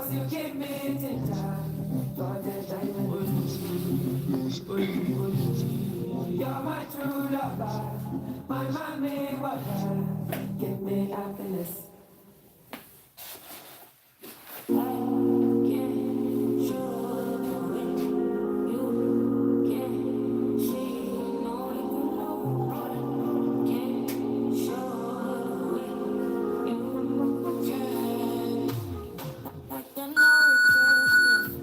You give me ginger, for the diamond. You're my true lover, my mommy water. Give me happiness. I can't show it. You can't see, no, you can't show it. You can't. I can know it,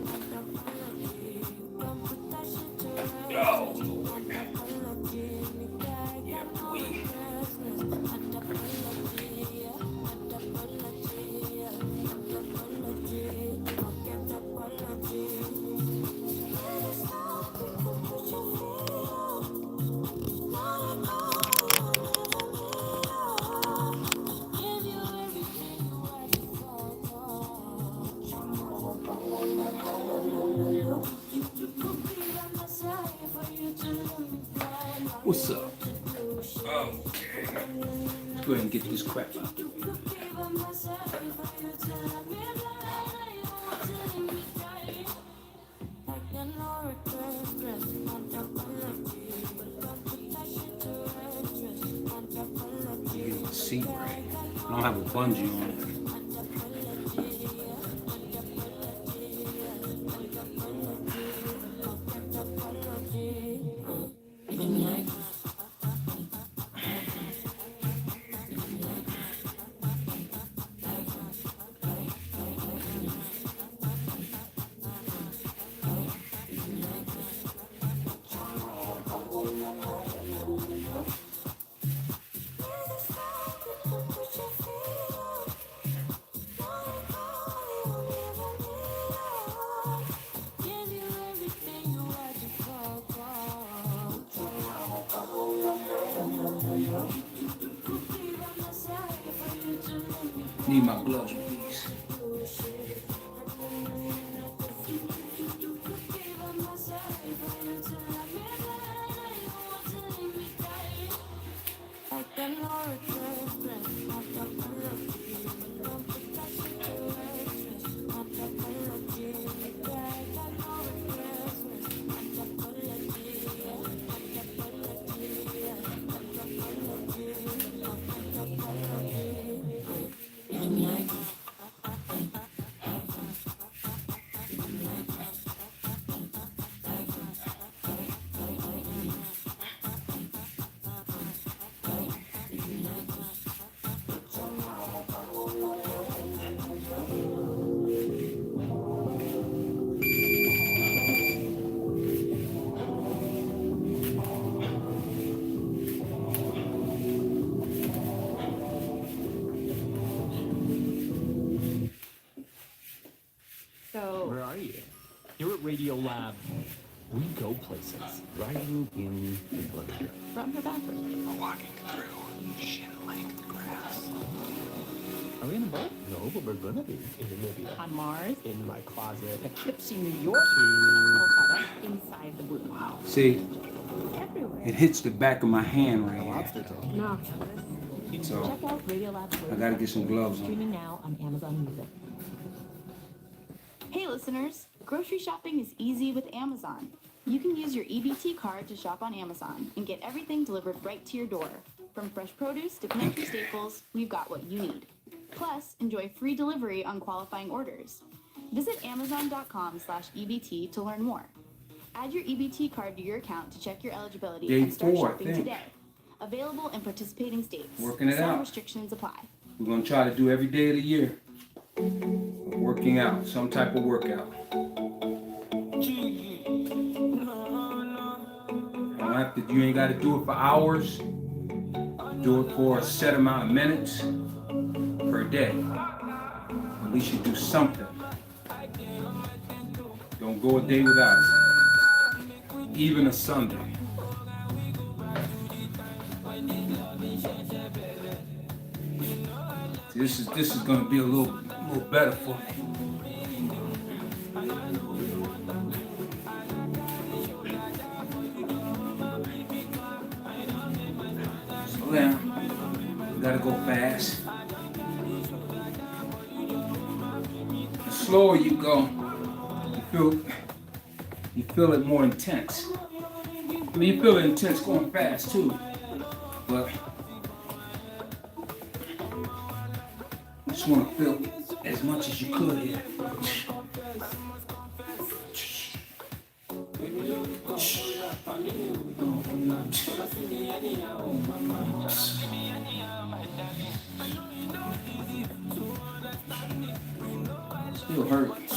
I can apology. You can put that shit to rest. Oh, Apology, nigga, yeah, I know boy. What's up? Okay. Let's go ahead and get this crap out the way. Get the seat right. I don't have a bungee on it. Need my gloves, please. Where are you? Here at Radio Lab, we go places. Riding in the elevator. From her bathroom. Walking through shin-length grass. Are we in a boat? No, but we're gonna be in Namibia. On Mars? In my closet. Poughkeepsie, New York? Calcutta? Inside the womb. Wow. See, Everywhere. it hits the back of my hand right here. Lobster tail. No. So Check out Radio Lab's I gotta get some gloves on. streaming now on Amazon Music. Hey listeners, grocery shopping is easy with Amazon. You can use your EBT card to shop on Amazon and get everything delivered right to your door. From fresh produce to pantry staples, we've got what you need. Plus, enjoy free delivery on qualifying orders. Visit amazon.com/EBT to learn more. Add your EBT card to your account to check your eligibility Day and start 4, I shopping think. today. Available in participating states. Working it Some out. restrictions apply. We're gonna try to do every day of the year. Working out, some type of workout. You ain't gotta do it for hours. Do it for a set amount of minutes per day. At least you do something. Don't go a day without it. Even a Sunday. This is gonna be a little better for me. Slow down. You gotta go fast. The slower you go, you feel it more intense. I mean, you feel it intense going fast too, but you just want to feel as much as you could here. Still hurts.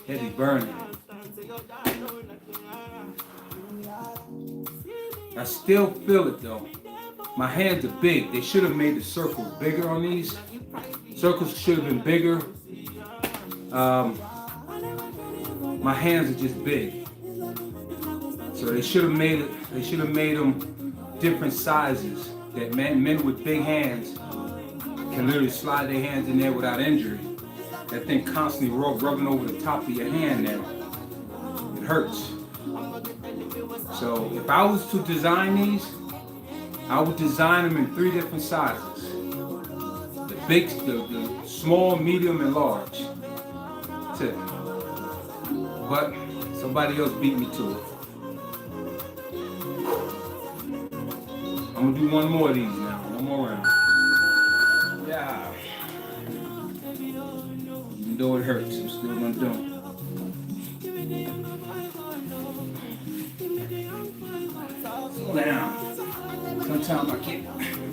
Heavy burning. I still feel it though. My hands are big. They should have made the circles bigger on these. Circles should have been bigger. My hands are just big. So they should have made it. They should have made them different sizes. That men with big hands can literally slide their hands in there without injury. That thing constantly rubbing over the top of your hand now. It hurts. So if I was to design these, I would design them in 3 different sizes. The big, the small, medium, and large. That's it. But somebody else beat me to it. I'm gonna do one more of these now. One more round. Yeah. Even though it hurts, I'm still gonna do it. Slow down. Sometimes I get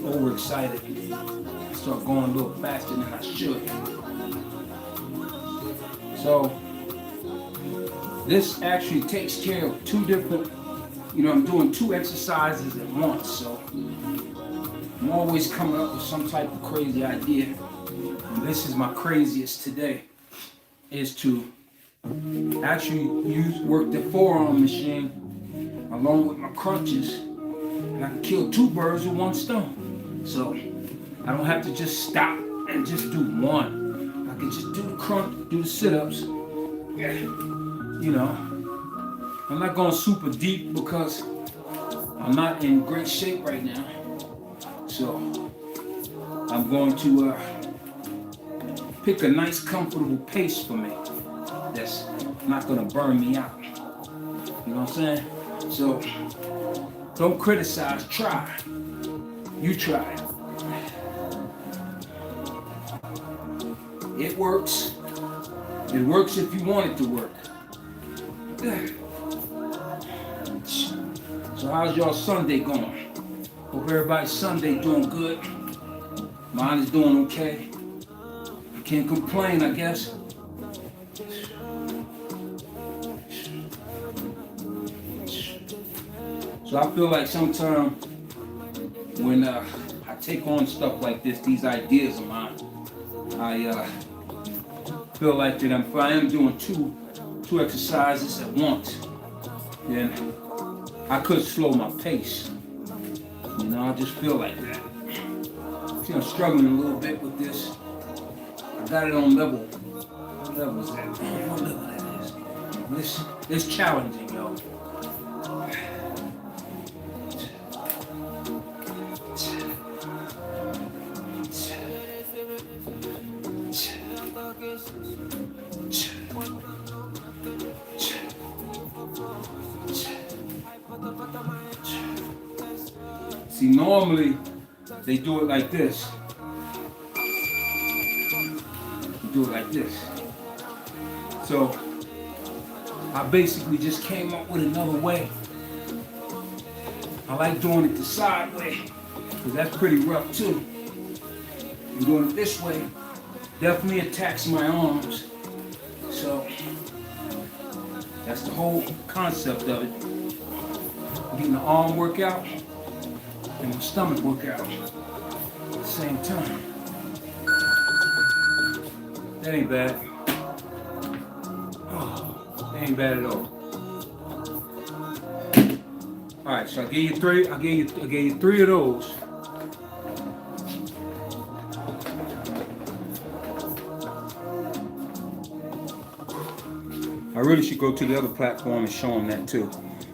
overexcited. I start going a little faster than I should. So this actually takes care of 2 different, I'm doing 2 exercises at once. So I'm always coming up with some type of crazy idea. And this is my craziest today, is to actually work the forearm machine along with my crunches, and I can kill 2 birds with 1 stone. So I don't have to just stop and just do one. I can just do the crunch, do the sit-ups. I'm not going super deep because I'm not in great shape right now. So I'm going to pick a nice comfortable pace for me. that's not gonna burn me out. You know what I'm saying? So don't criticize, try. You try it. It works. It works if you want it to work. So how's y'all Sunday going? Hope everybody's Sunday doing good. Mine is doing okay. I can't complain, I guess. So I feel like sometimes when I take on stuff like this, these ideas of mine, I feel like that if I am doing two exercises at once, then I could slow my pace. You know, I just feel like that. See, I'm struggling a little bit with this. I got it on level. What level is that? What level that is? It's challenging, yo. See, normally they do it like this. You do it like this. So I basically just came up with another way. I like doing it the side way, because that's pretty rough too. And doing it this way definitely attacks my arms. So that's the whole concept of it. Getting the arm workout and my stomach workout at the same time. That ain't bad. Oh, that ain't bad at all. All right, so I gave you three. I gave you three of those. I really should go to the other platform and show them that too.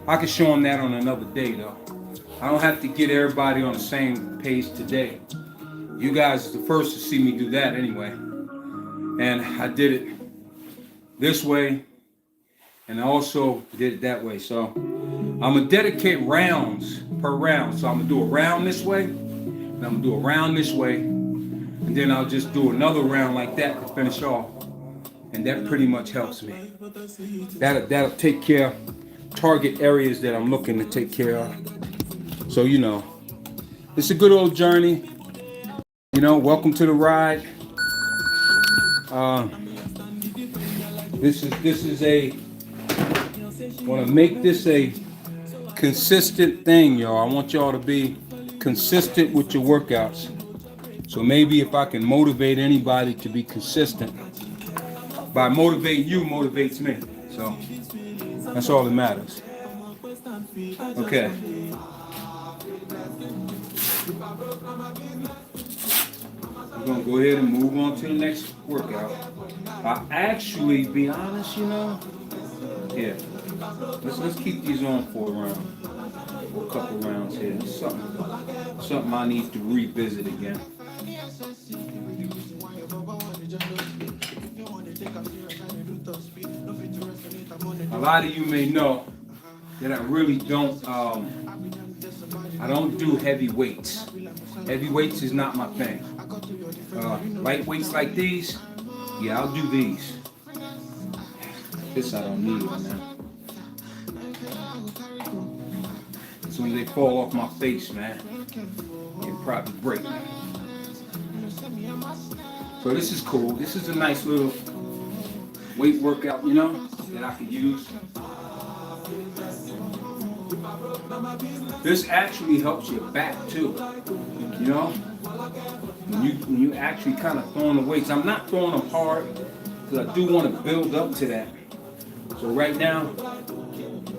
I can show them that on another day though. I don't have to get everybody on the same page today. You guys are the first to see me do that anyway. And I did it this way, and I also did it that way. So I'm gonna dedicate rounds per round. So I'm gonna do a round this way, and I'm gonna do a round this way, and then I'll just do another round like that to finish off. And that pretty much helps me. That'll take care of target areas that I'm looking to take care of. So, you know, it's a good old journey. You know, welcome to the ride. This is a, want to make this a consistent thing, y'all. I want y'all to be consistent with your workouts. So maybe if I can motivate anybody to be consistent, by motivating you motivates me. So that's all that matters. Okay. We're gonna go ahead and move on to the next workout. I'll actually be honest, you know. Yeah. Let's keep these on for a round. For a couple rounds here. Something I need to revisit again. A lot of you may know that I really don't I don't do heavy weights. Heavy weights is not my thing. Light weights like these, yeah, I'll do these. This I don't need right now. As soon as they fall off my face, man, it'll probably break. So this is cool. This is a nice little weight workout, you know, that I could use. This actually helps your back too, you know, when you actually kind of throwing the weights. I'm not throwing them hard because I do want to build up to that. So right now,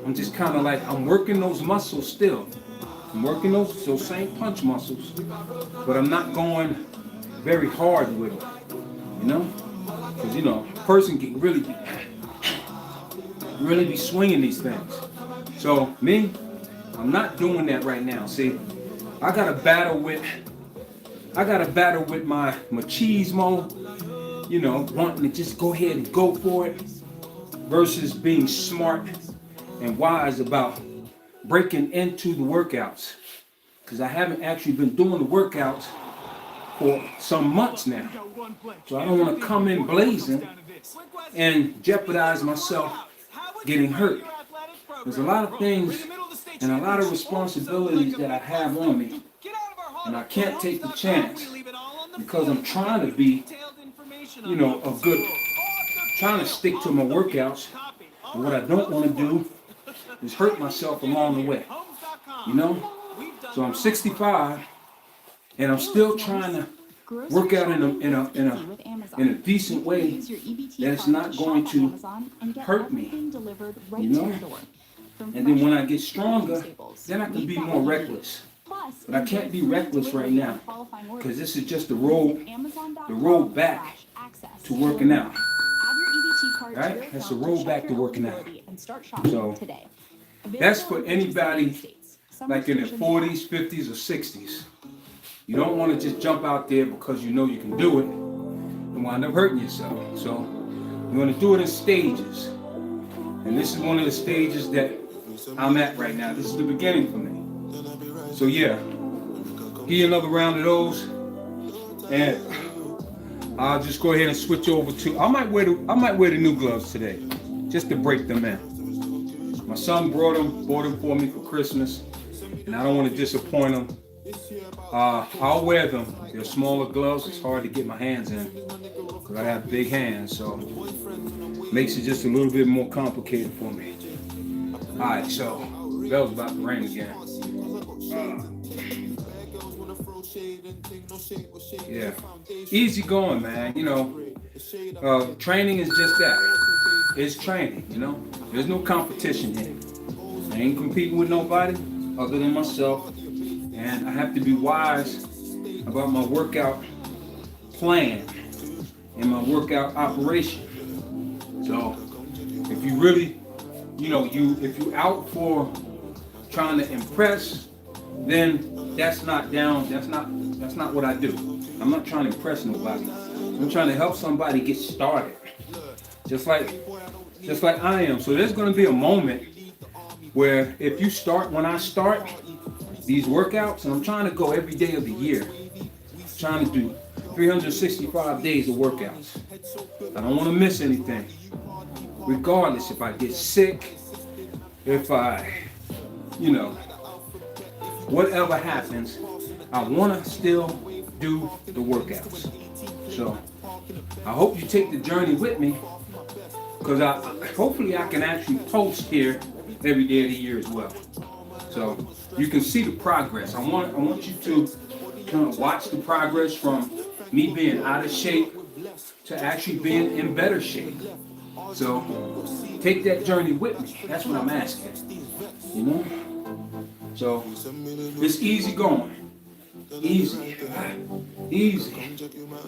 I'm just kind of like, I'm working those muscles still. I'm working those same punch muscles, but I'm not going very hard with them, you know, because you know, a person can really be swinging these things. So me, I'm not doing that right now. See, I gotta battle with my machismo, you know, wanting to just go ahead and go for it. versus being smart and wise about breaking into the workouts. Because I haven't actually been doing the workouts for some months now. So I don't want to come in blazing and jeopardize myself getting hurt. There's a lot of things and a lot of responsibilities that I have on me, and I can't take the chance because I'm trying to be, trying to stick to my workouts. And what I don't want to do is hurt myself along the way, So I'm 65, and I'm still trying to work out in a decent way that it's not going to hurt me, And then when I get stronger, then I can be more reckless. But I can't be reckless right now because this is just the road back to working out. Right? That's the road back to working out. So that's for anybody like in their 40s, 50s, or 60s. You don't want to just jump out there because you know you can do it and wind up hurting yourself. So you want to do it in stages. And this is one of the stages that I'm at right now. This is the beginning for me. So yeah, give you another round of those, and I'll just go ahead and switch over to. I might wear the new gloves today, just to break them in. My son bought them for me for Christmas, and I don't want to disappoint him. I'll wear them. They're smaller gloves. It's hard to get my hands in because I have big hands, so makes it just a little bit more complicated for me. All right, so bell's about to ring again. Yeah, easy going, man. Training is just that. It's training, There's no competition here. I ain't competing with nobody other than myself, and I have to be wise about my workout plan and my workout operation. So, if you really, if you're out for trying to impress, then that's not what I do. I'm not trying to impress nobody. I'm trying to help somebody get started. Just like I am. So there's going to be a moment where when I start these workouts, and I'm trying to go every day of the year, trying to do 365 days of workouts. I don't want to miss anything. Regardless if I get sick, if I, whatever happens, I want to still do the workouts. So I hope you take the journey with me, because hopefully I can actually post here every day of the year as well. So you can see the progress. I want you to kind of watch the progress from me being out of shape to actually being in better shape. So take that journey with me. That's what I'm asking. So it's easy going. Easy.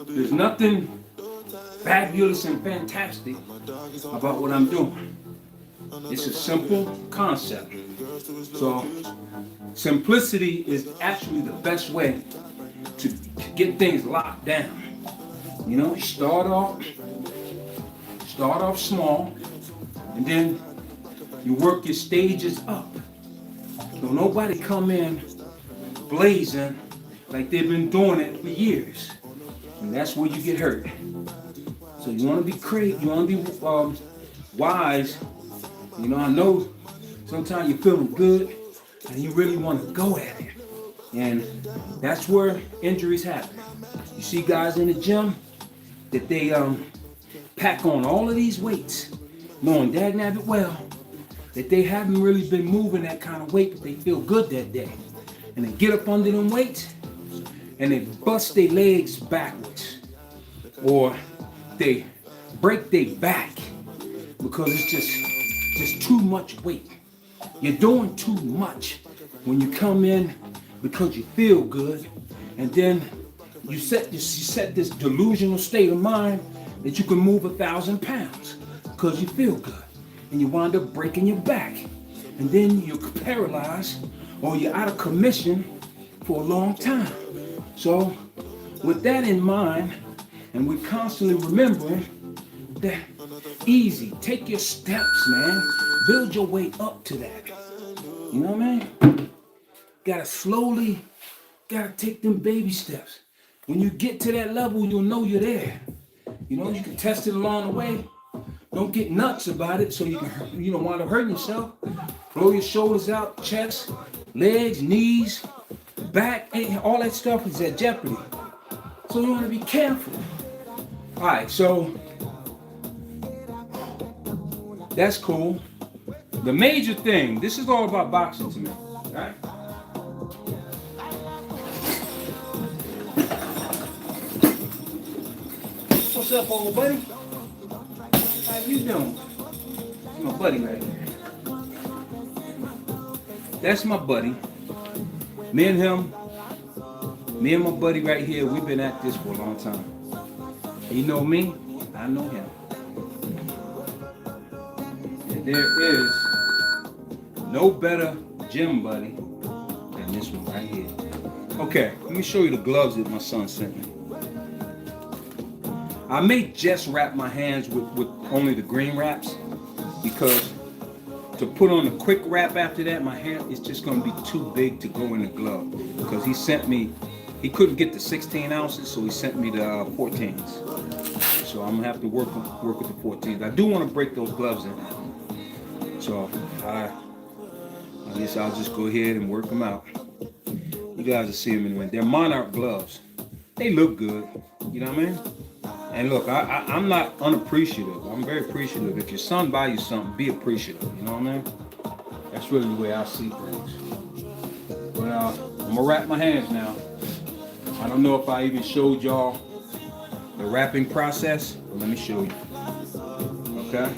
There's nothing fabulous and fantastic about what I'm doing. It's a simple concept. So simplicity is actually the best way to get things locked down. Start off small, and then you work your stages up. Don't nobody come in blazing like they've been doing it for years, and that's where you get hurt. So you want to be creative. You want to be wise. I know sometimes you're feeling good and you really want to go at it, and that's where injuries happen. You see guys in the gym that they pack on all of these weights, knowing dagnabbit well that they haven't really been moving that kind of weight, but they feel good that day. And they get up under them weights and they bust their legs backwards, or they break their back because it's just too much weight. You're doing too much when you come in because you feel good, and then you set this delusional state of mind that you can move 1,000 pounds because you feel good, and you wind up breaking your back, and then you're paralyzed or you're out of commission for a long time. So with that in mind, and we're constantly remembering that easy. Take your steps, man. Build your way up to that. You know what I mean? Gotta take them baby steps. When you get to that level, you'll know you're there. You know, you can test it along the way. Don't get nuts about it so you can, you don't want to hurt yourself. Throw your shoulders out, chest, legs, knees, back, all that stuff is at jeopardy. So you want to be careful. All right, so that's cool. The major thing, this is all about boxing to me, all right? What's up, old buddy? How you doing? That's my buddy right here. That's my buddy. Me and my buddy right here, we've been at this for a long time. He know me, I know him. And there is no better gym buddy than this one right here. Okay, let me show you the gloves that my son sent me. I may just wrap my hands with only the green wraps because to put on a quick wrap after that, my hand is just going to be too big to go in the glove because he couldn't get the 16 ounces, so he sent me the 14s. So I'm going to have to work with the 14s. I do want to break those gloves in. So I guess I'll just go ahead and work them out. You guys will see them anyway. They're Monarch gloves. They look good. You know what I mean? And look, I'm not unappreciative. I'm very appreciative. If your son buys you something, be appreciative. You know what I mean? That's really the way I see things. But I'm gonna wrap my hands now. I don't know if I even showed y'all the wrapping process, but let me show you. Okay?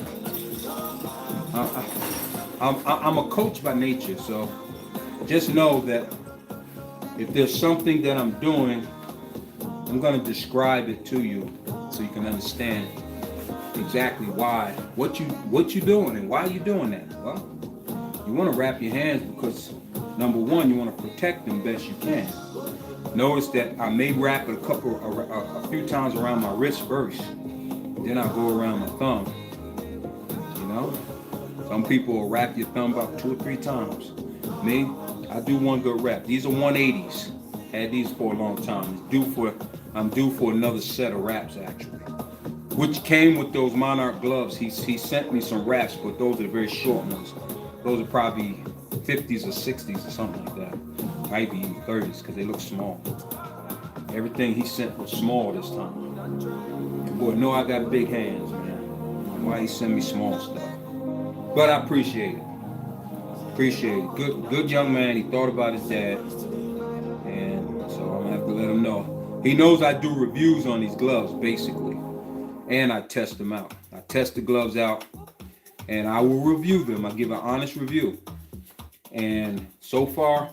I'm a coach by nature, so just know that if there's something that I'm doing, I'm gonna describe it to you so you can understand exactly why, what you doing and why you doing that. Well, you want to wrap your hands because number one, you want to protect them best you can. Notice that I may wrap it a few times around my wrist first, then I'll go around my thumb. You know, some people will wrap your thumb about 2 or 3 times. Me, I do one good wrap. These are 180s. Had these for a long time. I'm due for another set of wraps actually, which came with those Monarch gloves. He sent me some wraps, but those are very short ones. Those are probably 50s or 60s or something like that. Maybe even 30s because they look small. Everything he sent was small this time. Boy, no, I got big hands, man. Why he send me small stuff? But I appreciate it. Appreciate it. Good young man. He thought about his dad, and so I'm gonna have to let him know. He knows I do reviews on these gloves, basically, and I test them out. I test the gloves out, and I will review them. I give an honest review. And so far,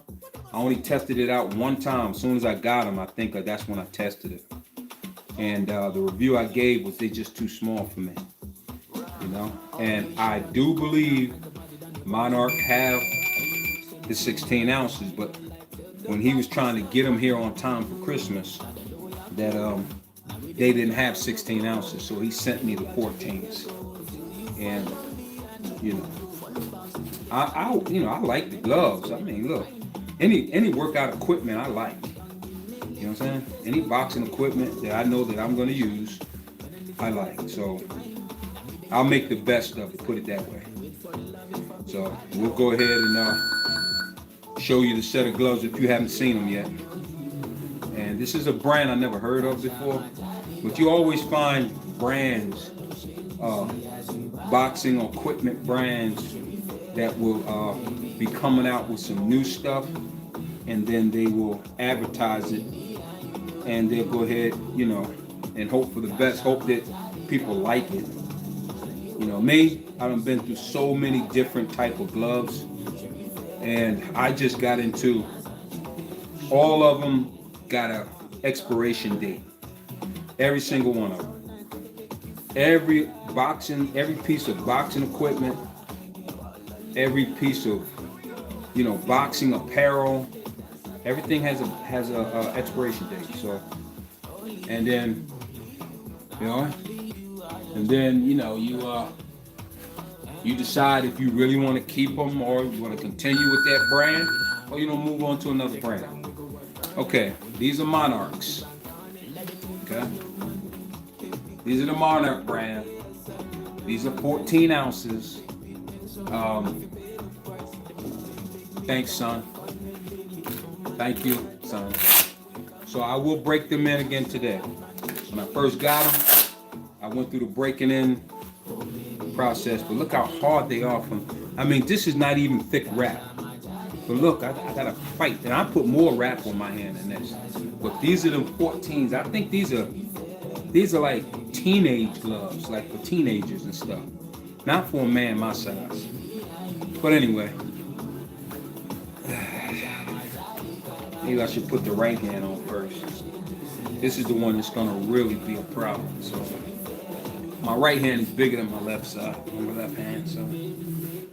I only tested it out one time. As soon as I got them, I think that's when I tested it. And the review I gave was they're just too small for me, you know. And I do believe Monarch have the 16 ounces, but when he was trying to get them here on time for Christmas, that they didn't have 16 ounces, so he sent me the 14s. And you know, I like the gloves. I mean, look, any workout equipment I like. You know what I'm saying? Any boxing equipment that I know that I'm going to use, I like. So I'll make the best of it. Put it that way. So we'll go ahead and show you the set of gloves if you haven't seen them yet. And this is a brand I never heard of before, but you always find brands, boxing equipment brands that will be coming out with some new stuff, and then they will advertise it, and they'll go ahead, you know, and hope for the best, hope that people like it. You know, me, I've been through so many different type of gloves, and I just got into all of them. Got a expiration date. Every single one of them. Every piece of boxing equipment, every piece of, you know, boxing apparel, everything has a expiration date. So, and then, you know, And then, you know, you decide if you really want to keep them or you want to continue with that brand or, you know, move on to another brand. Okay, these are Monarchs. Okay. These are the Monarch brand. These are 14 ounces. Thanks, son. Thank you, son. So I will break them in again today. When I first got them, I went through the breaking in process, but look how hard they are I mean, this is not even thick wrap. But look, I gotta fight. And I put more wrap on my hand than this. But these are the 14s. I think these are like teenage gloves, like for teenagers and stuff. Not for a man my size. But anyway. Maybe I should put the right hand on first. This is the one that's gonna really be a problem. So my right hand is bigger than my left side, on my left hand, so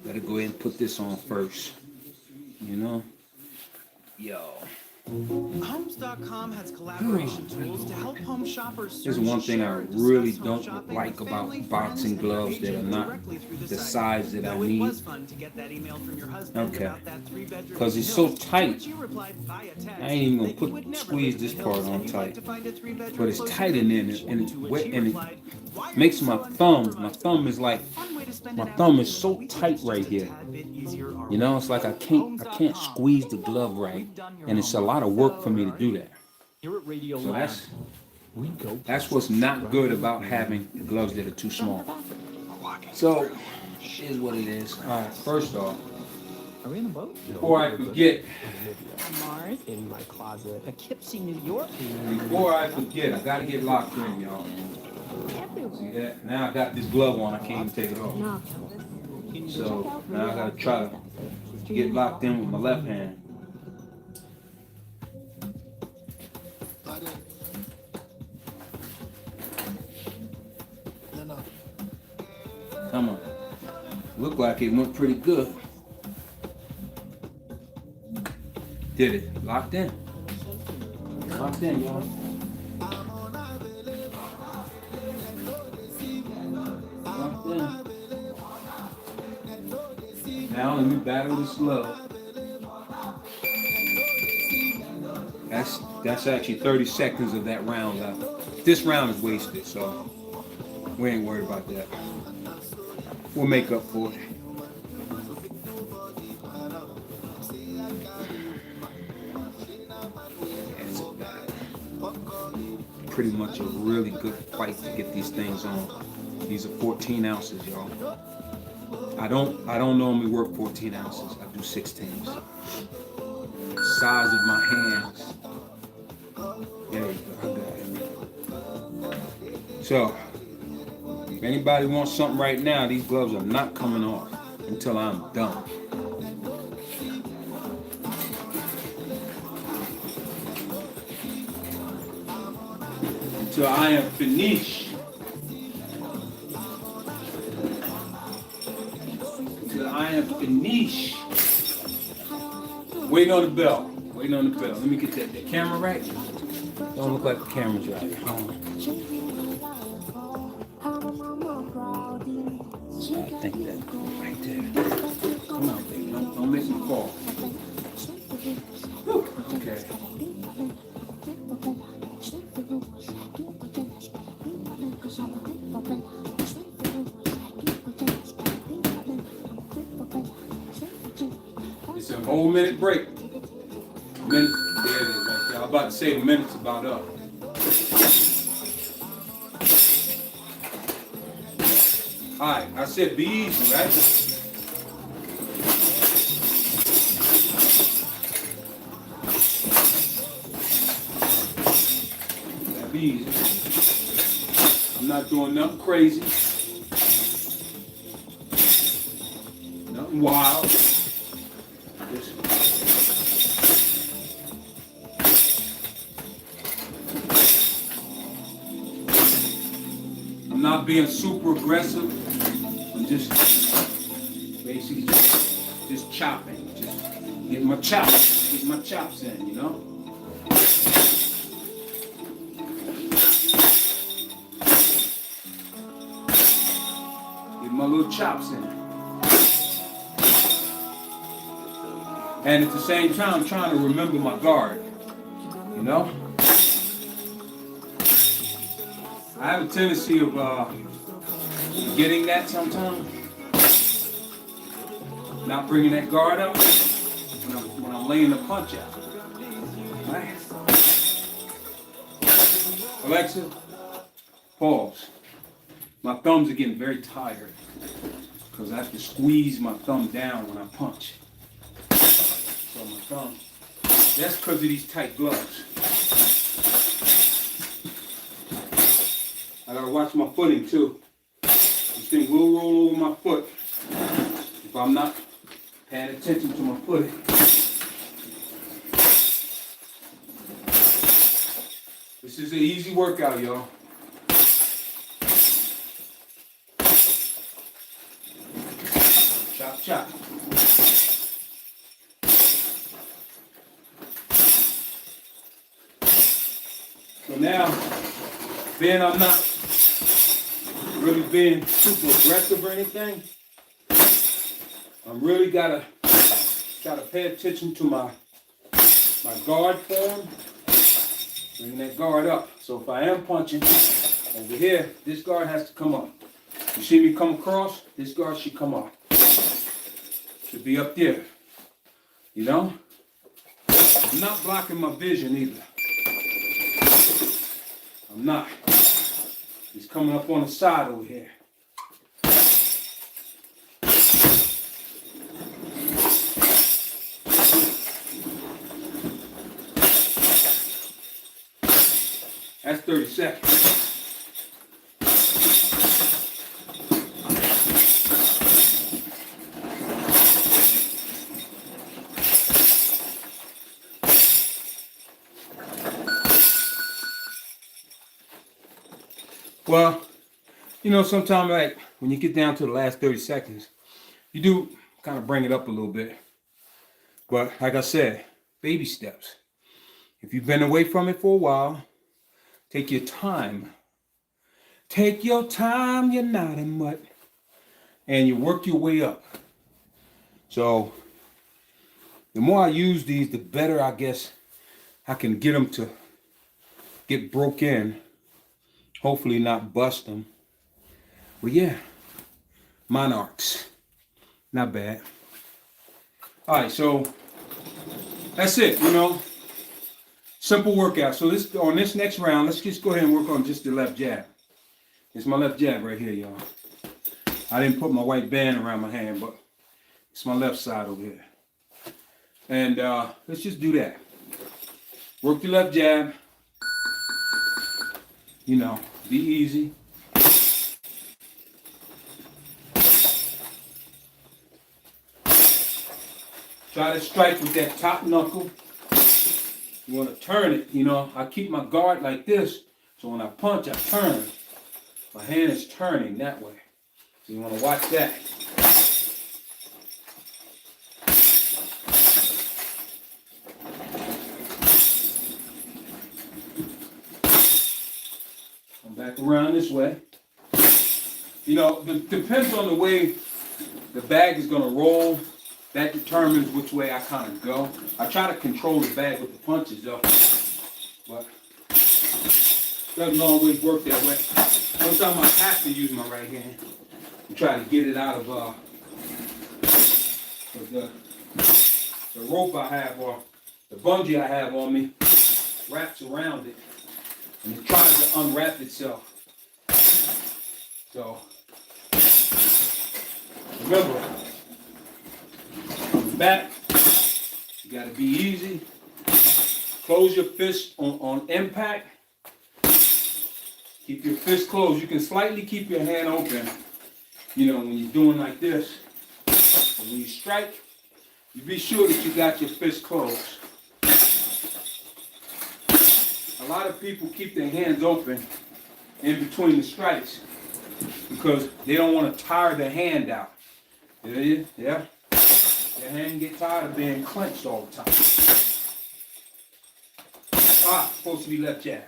gotta go ahead and put this on first. You know? Yo. Homes.com has collaboration tools to help home shoppers. There's one thing I really don't like about boxing gloves that are not the size that I need. Okay. Because it's so tight. I ain't even gonna squeeze this part on tight. But it's tight in there and it's wet and it makes my thumb is like, my thumb is so tight right here. You know, it's like I can't squeeze the glove right. And it's a lot of work for me to do that. So that's what's not good about having gloves that are too small. So, here's what it is. All right, first off, Are we in a boat? before I forget, Mars in my closet. Poughkeepsie, New York. I gotta get locked in, y'all. See that? Now I got this glove on, I can't even take it off. So, now I gotta try to get locked in with my left hand. Come on. Looked like it went pretty good. Did it. Locked in. Locked in, y'all. Locked in. Now let me battle this glove. That's actually 30 seconds of that round left. This round is wasted, so we ain't worried about that. We'll make up for it. It's pretty much a really good fight to get these things on. These are 14 ounces, y'all. I don't normally work 14 ounces. I do 16s. Size of my hands. There you go. I got it. So, if anybody wants something right now, these gloves are not coming off until I'm done. Until I am finished. Until I am finished. Waiting on the bell. Waiting on the bell. Let me get the camera right. Don't look like the camera's right. Hold on. I think that right there. Come on, baby. Don't make me fall. Whew. Okay. It's a whole minute break. Minute. There it is right there. I'm about to say the minute's about up. Alright, I said be easy, right? That be easy. I'm not doing nothing crazy. Nothing wild. I'm not being super aggressive. I'm just basically just chopping, just getting my chops in, you know? chops in. And at the same time, I'm trying to remember my guard, you know? I have a tendency of getting that sometimes. Not bringing that guard up when I'm laying the punch out. Right? Alexa, pause. My thumbs are getting very tired because I have to squeeze my thumb down when I punch. So my thumb, that's because of these tight gloves. I gotta watch my footing too. This thing will roll over my foot if I'm not paying attention to my footing. This is an easy workout, y'all. Chop, chop. So now, being I'm not really being super aggressive or anything, I'm really gotta pay attention to my guard form, bringing that guard up. So if I am punching over here, this guard has to come up. You see me come across, this guard should come up. Should be up there, you know? I'm not blocking my vision either. I'm not. He's coming up on the side over here. That's 30 seconds. Well, you know, sometimes like when you get down to the last 30 seconds, you do kind of bring it up a little bit. But like I said, baby steps. If you've been away from it for a while, take your time. Take your time, you're not in mud. And you work your way up. So the more I use these, the better I guess I can get them to get broke in. Hopefully not bust them. But yeah, monarchs. Not bad. All right, so that's it, you know. Simple workout. So on this next round, let's just go ahead and work on just the left jab. It's my left jab right here, y'all. I didn't put my white band around my hand, but it's my left side over here. And let's just do that. Work your left jab. You know, be easy. Try to strike with that top knuckle. You want to turn it, you know. I keep my guard like this, so when I punch, I turn. My hand is turning that way. So you want to watch that. Come back around this way. You know, depends on the way the bag is going to roll. That determines which way I kind of go. I try to control the bag with the punches though, but doesn't always work that way. Sometimes I have to use my right hand and try to get it out of the rope I have, or the bungee I have on me wraps around it and it tries to unwrap itself. So remember, back, you gotta be easy. Close your fist on impact. Keep your fist closed. You can slightly keep your hand open, you know, when you're doing like this. And when you strike, you be sure that you got your fist closed. A lot of people keep their hands open in between the strikes because they don't want to tire their hand out. Yeah. Your hand get tired of being clenched all the time. Supposed to be left jab.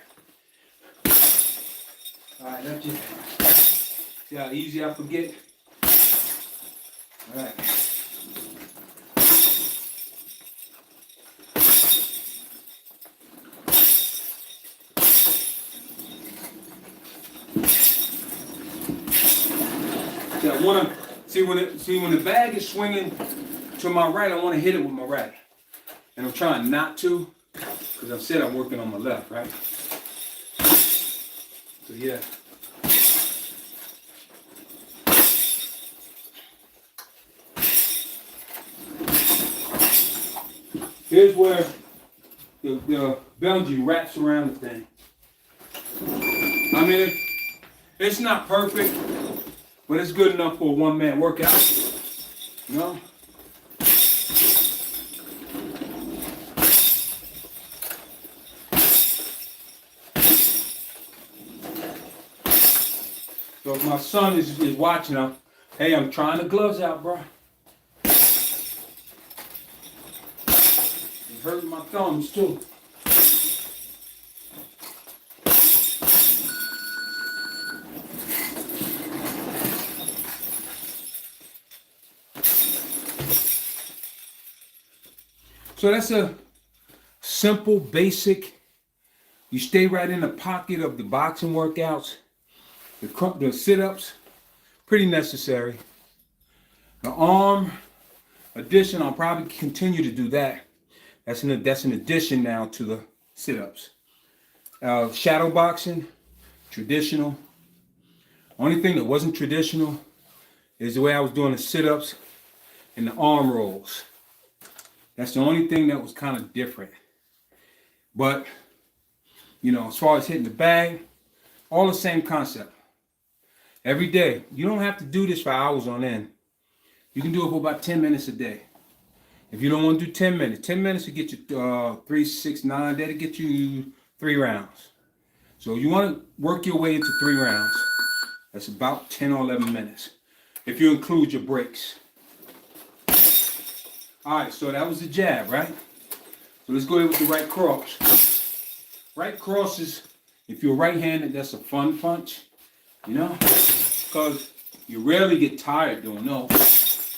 All right, left jab. See how easy I forget? Right. See, I want to see when the bag is swinging to my right, I want to hit it with my right, and I'm trying not to, because I said I'm working on my left, right? So yeah. Here's where the bungee wraps around the thing. I mean, it's not perfect, but it's good enough for a one-man workout. You know? So if my son is watching, hey, I'm trying the gloves out, bro. It's hurting my thumbs too. So that's a simple, basic, you stay right in the pocket of the boxing workouts. The sit-ups, pretty necessary. The arm addition, I'll probably continue to do that. That's an addition now to the sit-ups. Shadow boxing, traditional. Only thing that wasn't traditional is the way I was doing the sit-ups and the arm rolls. That's the only thing that was kind of different. But, you know, as far as hitting the bag, all the same concept. Every day. You don't have to do this for hours on end. You can do it for about 10 minutes a day. If you don't want to do 10 minutes, 10 minutes to get you 3, 6, 9, that'll get you 3 rounds. So you want to work your way into 3 rounds. That's about 10 or 11 minutes. If you include your breaks. All right, so that was the jab, right? So let's go ahead with the right cross. Right crosses, if you're right-handed, that's a fun punch. You know, because you rarely get tired doing those,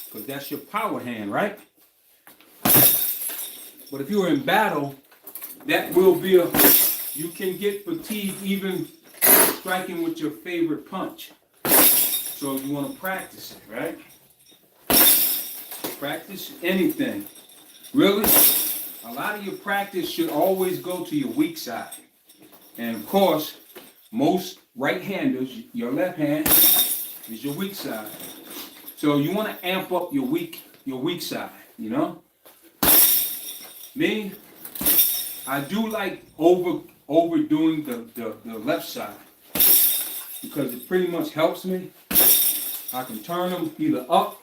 because that's your power hand, right? But if you're in battle, that will be you can get fatigued even striking with your favorite punch. So you want to practice it, right? Practice anything. Really, a lot of your practice should always go to your weak side. And of course, most right-handers, your left hand is your weak side. So you want to amp up your weak side, you know? Me, I do like overdoing the left side because it pretty much helps me. I can turn them either up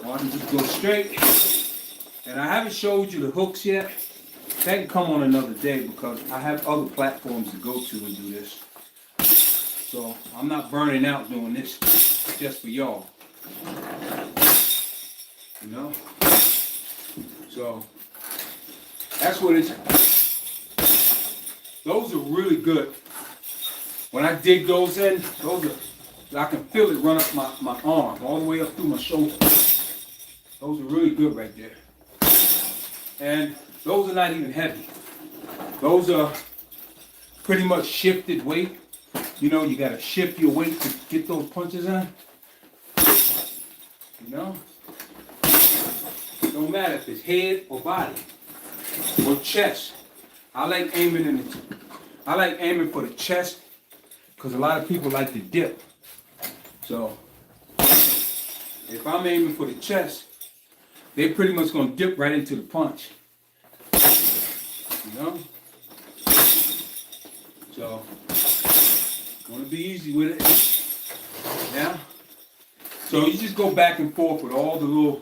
or I can just go straight. And I haven't showed you the hooks yet. That can come on another day because I have other platforms to go to and do this. So I'm not burning out doing this just for y'all. You know? So that's what it's. Those are really good. When I dig those in, I can feel it run up my arm, all the way up through my shoulder. Those are really good right there. And those are not even heavy. Those are pretty much shifted weight. You know, you got to shift your weight to get those punches in. You know? No matter if it's head or body or chest. I like aiming for the chest because a lot of people like to dip. So if I'm aiming for the chest, they're pretty much going to dip right into the punch. You know? So want to be easy with it. Yeah? So you just go back and forth with all the little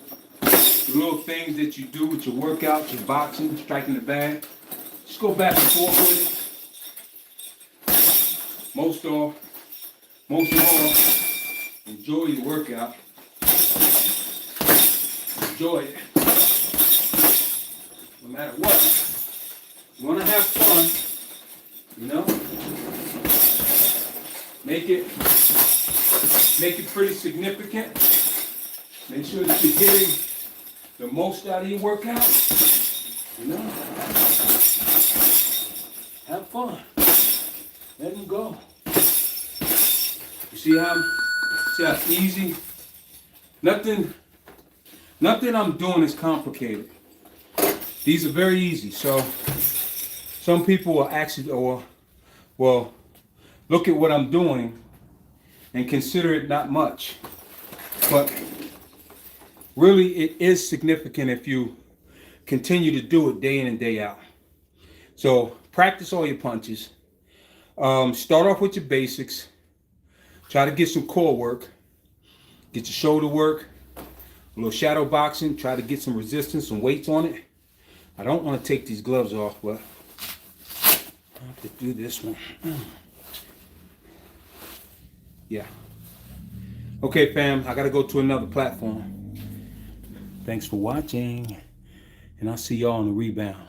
things that you do with your workouts, your boxing, striking the bag. Just go back and forth with it. Most of all, enjoy your workout. Enjoy it. No matter what. You want to have fun, you know? Make it pretty significant. Make sure that you're getting the most out of your workout. You know, have fun. Let them go. You see how easy? Nothing I'm doing is complicated. These are very easy. So some people will actually, well, look at what I'm doing and consider it not much. But really, it is significant if you continue to do it day in and day out. So practice all your punches. Start off with your basics. Try to get some core work. Get your shoulder work. A little shadow boxing. Try to get some resistance, some weights on it. I don't want to take these gloves off, but I have to do this one. Yeah. Okay, fam. I got to go to another platform. Thanks for watching. And I'll see y'all on the rebound.